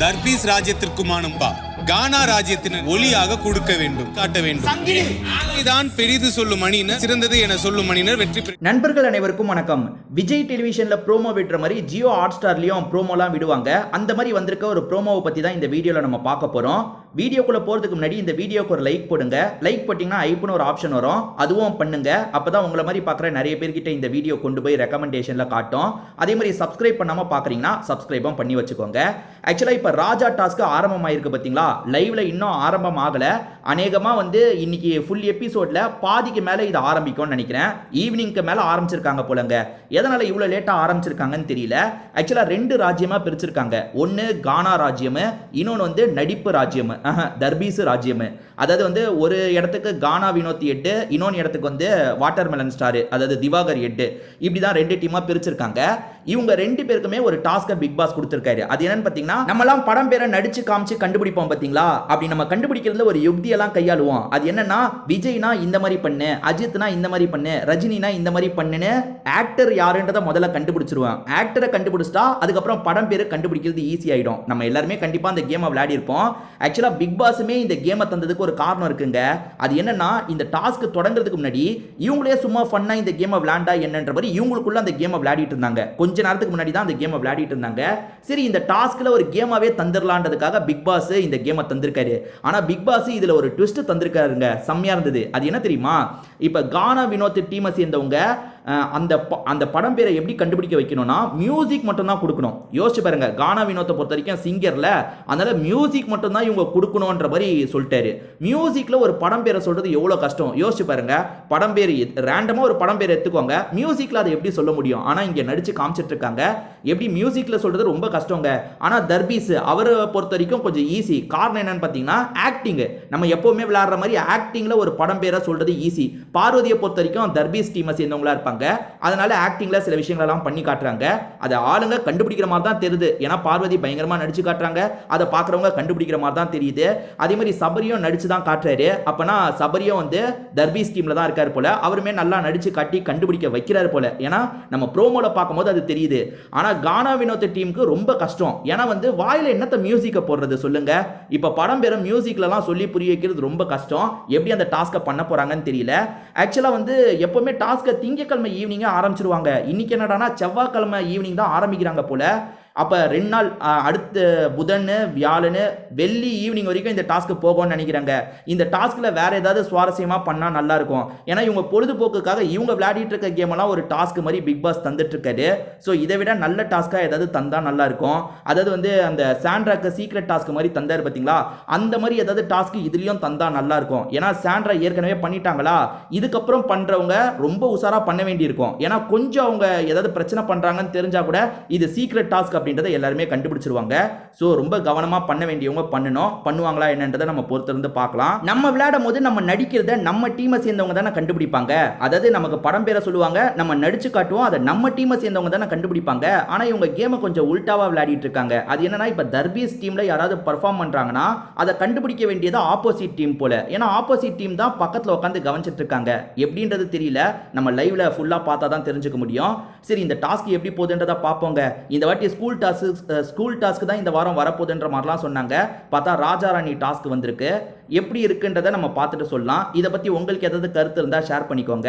தர்பீஸ் ராஜ்யத்திற்குமானும்பா கானா ராஜ்யத்தின் ஒளியாக கொடுக்க வேண்டும், காட்ட வேண்டும். இதான் பெரிது சொல்லும் மணியினர், சிறந்தது என சொல்லும் மணியினர் வெற்றி பெற்ற. நண்பர்கள் அனைவருக்கும் வணக்கம். விஜய் டெலிவிஷன்ல ப்ரோமோ விடுற மாதிரி ஜியோ ஹாட் ஸ்டார்லயும் ப்ரோமோலாம் விடுவாங்க. அந்த மாதிரி வந்திருக்க ஒரு ப்ரோமோவை பத்தி தான் இந்த வீடியோல நம்ம பார்க்க போறோம். வீடியோக்குள்ள போறதுக்கு முன்னாடி இந்த வீடியோக்கு ஒரு லைக் போடுங்க. லைக் போட்டீங்கன்னா ஐப்னு ஒரு ஆப்ஷன் வரும், அதுவும் பண்ணுங்க. அப்பதான் உங்களை மாதிரி பார்க்குற நிறைய பேர்கிட்ட இந்த வீடியோ கொண்டு போய் ரெக்கமெண்டேஷன்ல காட்டும். அதே மாதிரி சப்ஸ்கிரைப் பண்ணாம பாக்குறீங்கன்னா சப்ஸ்கிரைபும் பண்ணி வச்சுக்கோங்க. ஆக்சுவலா இப்ப ராஜா டாஸ்க் ஆரம்பமாயிருக்கு பாத்தீங்களா? லைவ்ல இன்னும் ஆரம்பம் ஆகல. அநேகமா இன்னைக்கு ஃபுல் எபிசோட்ல பாதிக்கு மேல இது ஆரம்பிக்கும்னு நினைக்கிறேன். ஈவினிங்க்கு மேல ஆரம்பிச்சிருக்காங்க போலங்க. எதனால இவ்வளவு லேட்டா ஆரம்பிச்சிருக்காங்கன்னு தெரியல. ஆக்சுவலா ரெண்டு ராஜ்யமா பிரிச்சிருக்காங்க. ஒன்னு கானா ராஜ்யம், இன்னொன்னு நடிப்பு ராஜ்யம், தர்பீஸ் ராஜ்யம். அதாவது ஒரு இடத்துக்கு கானா வினோத் 8, இன்னொன்று இடத்துக்கு வாட்டர்மெலன் ஸ்டார், அதாவது திவாகர் 8. இப்படிதான் ரெண்டு டீமா பிரிச்சிருக்காங்க. இவங்க ரெண்டு பேருக்குமே ஒரு டாஸ்கை பிக் பாஸ் கொடுத்திருக்காரு. அது என்னன்னு பாத்தீங்கன்னா, நம்மலாம் படம் பேரை நடிச்சு காமிச்சு கண்டுபிடிப்போம் பாத்தீங்களா? அப்படி நம்ம கண்டுபிடிக்கிறதுல ஒரு யுக்தியெல்லாம் கையாளுவோம். அது என்னன்னா, விஜய்னா இந்த மாதிரி பண்ணு, அஜித்னா இந்த மாதிரி பண்ணு, ரஜினினா இந்த மாதிரி பண்ணுன்னு ஆக்டர் யாருன்றத முதல்ல கண்டுபிடிச்சிருவோம். ஆக்டரை கண்டுபிடிச்சிட்டா அதுக்கப்புறம் படம் பேரு கண்டுபிடிக்கிறது ஈஸி ஆயிடும். நம்ம எல்லாருமே கண்டிப்பா அந்த கேமை விளையாடி இருப்போம். ஆக்சுவலா பிக் பாஸுமே இந்த கேமை தந்ததுக்கு ஒரு காரணம் இருக்குங்க. அது என்னன்னா, இந்த டாஸ்க் தொடங்குறதுக்கு முன்னாடி இவங்களே சும்மா ஃபன்னா இந்த கேமை விளையாண்டா என்னன்ற மாதிரி இவங்களுக்குள்ள அந்த கேமை விளையாடிட்டு இருந்தாங்க. கொஞ்ச நேரத்துக்கு முன்னாடி தான் அந்த கேமை விளையாடிட்டு இருந்தாங்க. சரி, இந்த டாஸ்க்ல ஒரு கேமாவே தந்துடலான்றதுக்காக பிக் பாஸ் இந்த கேமை தந்திருக்காரு. ஆனா பிக் பாஸ் இதுல ஒரு ட்விஸ்ட் தந்திருக்காருங்க. செம்மையா இருந்தது. அது என்ன தெரியுமா? இப்ப கானா வினோத் டீமை சேர்ந்தவங்க அந்த படம் பேரை எப்படி கண்டுபிடிக்க வைக்கணும்னா, மியூசிக் மட்டும் தான் கொடுக்கணும். யோசிச்சு பாருங்க, கானா வினோத்தை பொறுத்த வரைக்கும் சிங்கர்ல, அதனால மியூசிக் மட்டும் தான் இவங்க கொடுக்கணும்ன்ற மாதிரி சொல்லிட்டாரு. மியூசிக்ல ஒரு படம் பேரை சொல்றது எவ்வளவு கஷ்டம் யோசிச்சு பாருங்க. படம் பேர் ரேண்டமா ஒரு படம் பேரை எடுத்துக்கோங்க, மியூசிக்ல அதை எப்படி சொல்ல முடியும்? ஆனா இங்க நடிச்சு காமிச்சிட்டு இருக்காங்க. எப்படி மியூசிக்ல சொல்றது ரொம்ப கஷ்டங்க. ஆனா தர்பீஸ் அவரை பொறுத்த வரைக்கும் கொஞ்சம் ஈஸி. காரணம் என்னன்னு பாத்தீங்கன்னா, ஆக்டிங். நம்ம எப்பவுமே விளையாடுற மாதிரி ஆக்டிங்ல ஒரு படம் பேரை சொல்றது ஈஸி. பார்வதியை பொறுத்த வரைக்கும் தர்பீஸ் டீமை சேர்ந்தவங்களா இருப்பாங்க. அதனால ஆக்டிங்ல சில விஷயங்கள் எல்லாம் பண்ணி காட்டுறாங்க. அதை ஆளுங்க கண்டுபிடிக்கிற மாதிரி தான் தெரியுது. ஏன்னா பார்வதி பயங்கரமா நடிச்சு காட்டுறாங்க. அதை பார்க்கறவங்க கண்டுபிடிக்கிற மாதிரி தான் தெரியுது. அதே மாதிரி சபரியும் நடிச்சு தான் காட்டுறாரு. அப்பனா சபரியும் தர்பீஸ் டீம்ல தான் இருக்காரு போல. அவருமே நல்லா நடிச்சு காட்டி கண்டுபிடிக்க வைக்கிறாரு போல. ஏன்னா நம்ம ப்ரோமோல பார்க்கும்போது அது தெரியுது. ஆனா கானா வினோத் டீமுக்கு ரொம்ப கஷ்டம். ஏன்னா வாயில என்னத்த மியூசிக்க போடுறது சொல்லுங்க. இப்ப படம் பேர மியூசிக்ல எல்லாம் சொல்லி புரிய வைக்கிறது ரொம்ப கஷ்டம். எப்படி அந்த டாஸ்கை பண்ண போறாங்கன்னு தெரியல. ஆக்சுவலா எப்பவுமே டாஸ்கை திங்கக்கிழமை ஈவினிங் ஆரம்பிச்சிருவாங்க. இன்னைக்கு என்னடானா செவ்வாய்க்கிழமை ஈவினிங் தான் ஆரம்பிக்கிறாங்க போல. அப்போ 2 நாள், அடுத்த புதன், வியாழன், வெள்ளி ஈவினிங் வரைக்கும் இந்த டாஸ்க்கு போகும்னு நினைக்கிறாங்க. இந்த டாஸ்கில் வேற ஏதாவது சுவாரஸ்யமாக பண்ணால் நல்லா இருக்கும். ஏன்னா இவங்க பொழுதுபோக்குக்காக இவங்க விளையாடிட்டு இருக்க கேம் எல்லாம் ஒரு டாஸ்க் மாதிரி பிக் பாஸ் தந்துட்டு இருக்காரு. ஸோ இதை விட நல்ல டாஸ்க்காக ஏதாவது தந்தா நல்லா இருக்கும். அதாவது அந்த சாண்ட்ராக்கு சீக்ரெட் டாஸ்க் மாதிரி தந்தார் பார்த்தீங்களா? அந்த மாதிரி ஏதாவது டாஸ்க் இதுலயும் தந்தா நல்லா இருக்கும். ஏன்னா சாண்ட்ரா ஏற்கனவே பண்ணிட்டாங்களா, இதுக்கப்புறம் பண்றவங்க ரொம்ப உசாரா பண்ண வேண்டியிருக்கும். ஏன்னா கொஞ்சம் அவங்க ஏதாவது பிரச்சனை பண்றாங்கன்னு தெரிஞ்சா கூட இது சீக்ரெட் டாஸ்க் அப்படின்றத எல்லாருமே கண்டுபிடிச்சிருவாங்க. சோ ரொம்ப கவனமா பண்ண வேண்டியவங்க பண்ணுவாங்களா என்னன்றதை நம்ம பொறுத்திருந்து பார்க்கலாம். நம்ம விளையாடும் போது நம்ம நடிக்கிறத நம்ம டீமை சேர்ந்தவங்க தானே கண்டுபிடிப்பாங்க. அதாவது நமக்கு படம் பேரை சொல்லுவாங்க, நம்ம நடிச்சு காட்டுவோம், அதை நம்ம டீமை சேர்ந்தவங்க தானே கண்டுபிடிப்பாங்க. ஆனா இவங்க கேமை கொஞ்சம் உல்டாவா விளையாடிட்டு இருக்காங்க. அது என்னன்னா, இப்ப தர்பீஸ் டீம்ல யாராவது பெர்ஃபார்ம் பண்றாங்கன்னா அதை கண்டுபிடிக்க வேண்டியது ஆப்போசிட் டீம் போல. ஏன்னா ஆப்போசிட் டீம் தான் பக்கத்துல உட்காந்து கவனிச்சிட்டு இருக்காங்க. எப்படின்றது தெரியல. நம்ம லைவ்ல ஃபுல்லா பார்த்தா தான் தெரிஞ்சுக்க முடியும். சரி, இந்த டாஸ்க் எப்படி போகுதுன்றதை பார்ப்போங்க. இந்த வாட்டி ஸ்கூல் டாஸ்க் தான் இந்த வாரம் வரப்போகுதுன்ற மாதிரிலாம் சொன்னாங்க. பார்த்தா ராஜாராணி டாஸ்க் வந்திருக்கு. எப்படி இருக்குன்றதை நம்ம பார்த்துட்டு சொல்லலாம். இதை பத்தி உங்களுக்கு ஏதாவது கருத்து இருந்தால் ஷேர் பண்ணிக்கோங்க.